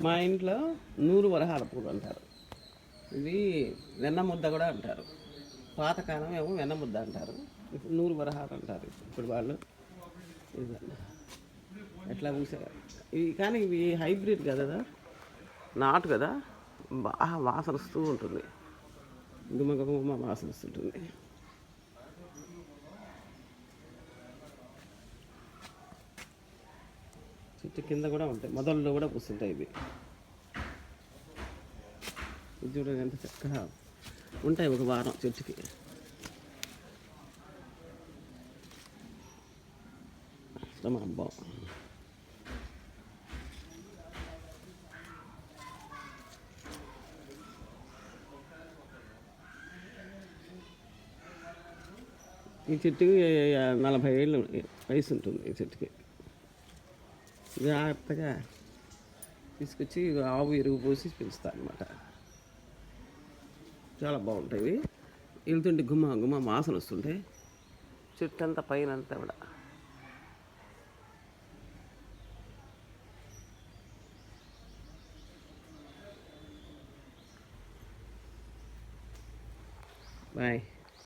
మా ఇంట్లో నూరు వరహాల పూలు అంటారు. ఇది వెన్న ముద్ద కూడా అంటారు. పాతకాలం ఏమో వెన్న ముద్ద అంటారు, ఇప్పుడు నూరు వరహాలు అంటారు ఇప్పుడు వాళ్ళు. ఇదండి ఎట్లా పూసారు ఇవి. కానీ ఇవి హైబ్రిడ్ కదా, నాటు కదా, బాగా వాసన వస్తూ ఉంటుంది, గుమ్మ వాసన వస్తుంటుంది. చెట్టు కింద కూడా ఉంటాయి, మొదల్లో కూడా పూస్తుంటాయి ఇవి. ఇది చూడండి ఎంత చక్కగా ఉంటాయి, ఒక వారం చెట్టుకి. మా అబ్బా ఈ చెట్టుకి 40 ఏళ్ళు వయసు ఉంటుంది. ఈ చెట్టుకి జాగ్రత్తగా తీసుకొచ్చి ఆవు ఎరువు పోసి పెంచుతాను అనమాట. చాలా బాగుంటాయి. వెళ్తుంటే గుమ్మ వాసన వస్తుంటే చెట్టు అంతా పైన అంతా కూడా. బాయ్.